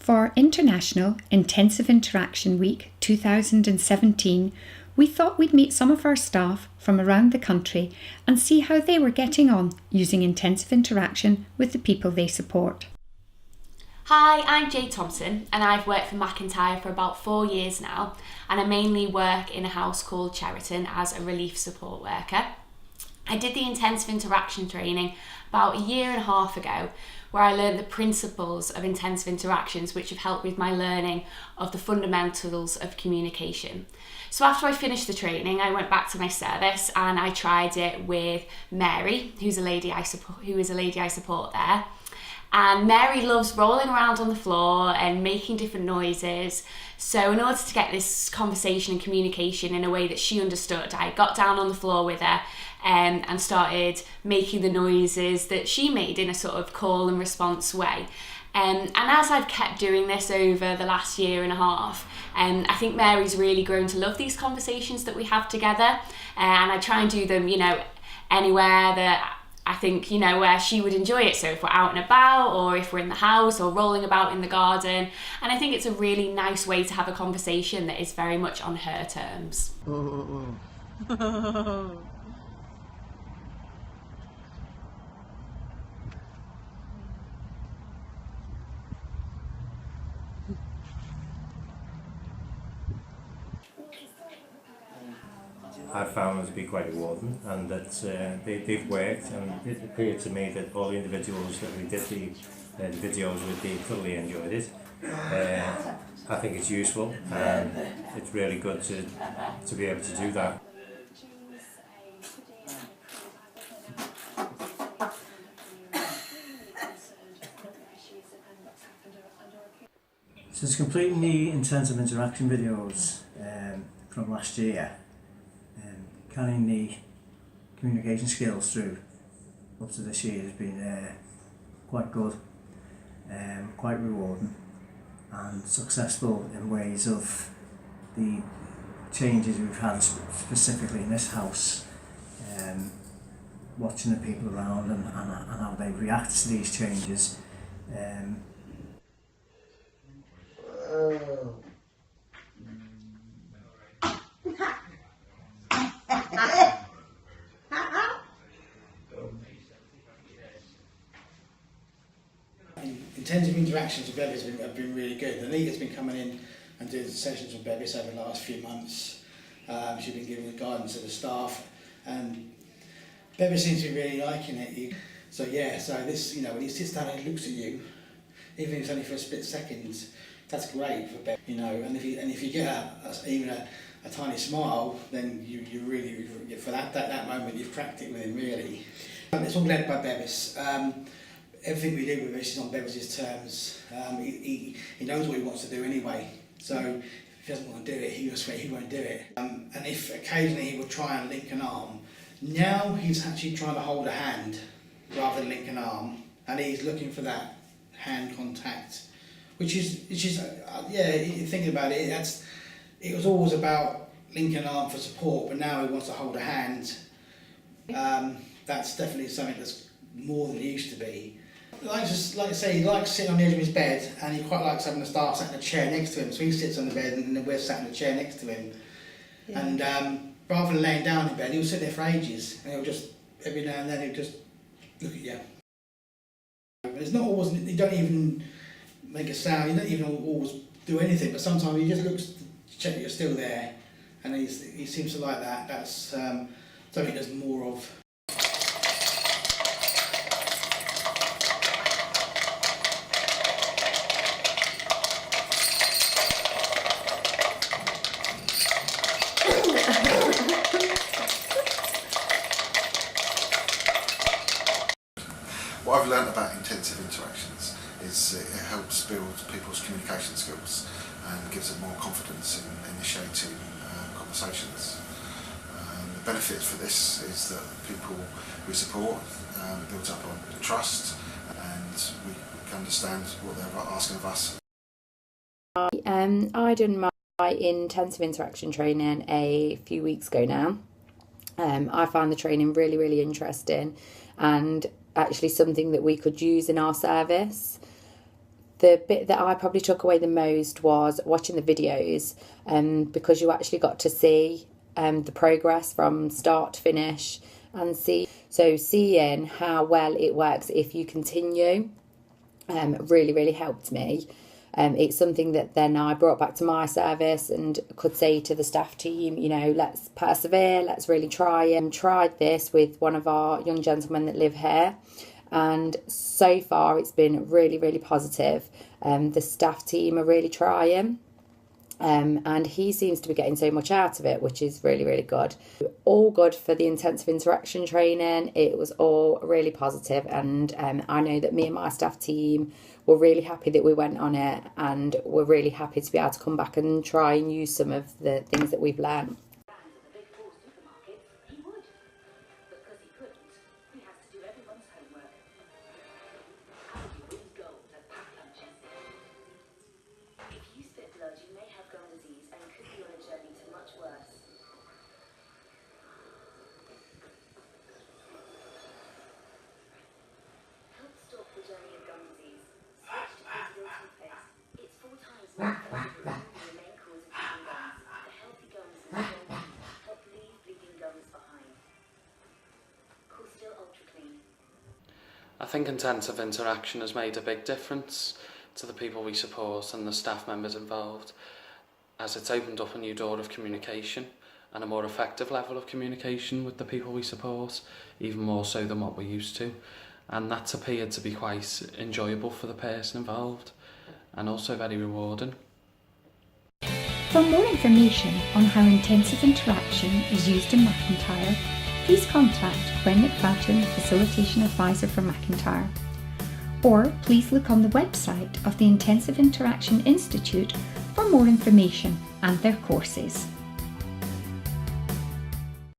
For International Intensive Interaction Week 2017, we thought we'd meet some of our staff from around the country and see how they were getting on using intensive interaction with the people they support. Hi, I'm Jade Thompson and I've worked for MacIntyre for about 4 years now, and I mainly work in a house called Cheriton as a relief support worker. I did the intensive interaction training about 1.5 years ago, where I learned the principles of intensive interactions, which have helped with my learning of the fundamentals of communication. So after I finished the training, I went back to my service and I tried it with Mary, who is a lady I support there. And Mary loves rolling around on the floor and making different noises. So in order to get this conversation and communication in a way that she understood, I got down on the floor with her and started making the noises that she made in a sort of call and response way. And as I've kept doing this over the last 1.5 years, I think Mary's really grown to love these conversations that we have together. And I try and do them, anywhere that I think, where she would enjoy it. So if we're out and about, or if we're in the house, or rolling about in the garden. And I think it's a really nice way to have a conversation that is very much on her terms. I found them to be quite rewarding, and that they've worked, and it appeared to me that all the individuals that we did the videos with, they thoroughly enjoyed it. I think it's useful, and it's really good to be able to do that. Since completing the intensive interaction videos from last year, carrying the communication skills through up to this year has been quite good, quite rewarding and successful in ways of the changes we've had specifically in this house, watching the people around and how they react to these changes. Intensive interactions with Bevis have been really good. Anita's been coming in and doing sessions with Bevis over the last few months. She's been giving the guidance to the staff, and Bevis seems to be really liking it. So this, when he sits down and he looks at you, even if it's only for a split second, that's great for Bevis. And if you get even a tiny smile, then you really, for that moment, you've cracked it with him really. It's all led by Bevis. Everything we do with this is on Bevis's terms. He knows what he wants to do anyway, so if he doesn't want to do it, he won't do it. And if occasionally he would try and link an arm, now he's actually trying to hold a hand rather than link an arm, and he's looking for that hand contact, which is thinking about it, it was always about linking an arm for support, but now he wants to hold a hand. That's definitely something that's more than it used to be. Like I say, he likes sitting on the edge of his bed, and he quite likes having the staff sat in a chair next to him. So he sits on the bed, and then we're sat in the chair next to him. Yeah. And rather than laying down in bed, he'll sit there for ages, and he'll just every now and then he'll just look at you. But it's not always. He don't even make a sound. He don't even always do anything. But sometimes he just looks to check that you're still there, and he seems to like that. That's something there's more of. What I've learnt about intensive interactions is it helps build people's communication skills and gives them more confidence in initiating conversations. The benefit for this is that people we support builds up on trust, and we can understand what they're asking of us. I done my intensive interaction training a few weeks ago now. I found the training really, really interesting and actually something that we could use in our service. The bit that I probably took away the most was watching the videos, because you actually got to see the progress from start to finish and seeing how well it works if you continue really helped me. It's something that then I brought back to my service and could say to the staff team, you know, let's persevere, let's really try. And tried this with one of our young gentlemen that live here, and so far it's been really positive. The staff team are really trying, and he seems to be getting so much out of it, which is really good. All good for the intensive interaction training. It was all really positive, and I know that me and my staff team were really happy that we went on it, and we're really happy to be able to come back and try and use some of the things that we've learned. I think intensive interaction has made a big difference to the people we support and the staff members involved, as it's opened up a new door of communication and a more effective level of communication with the people we support, even more so than what we're used to. And that's appeared to be quite enjoyable for the person involved and also very rewarding. For more information on how intensive interaction is used in MacIntyre, please contact Gwen McFadden, Facilitation Advisor for MacIntyre, or please look on the website of the Intensive Interaction Institute for more information and their courses.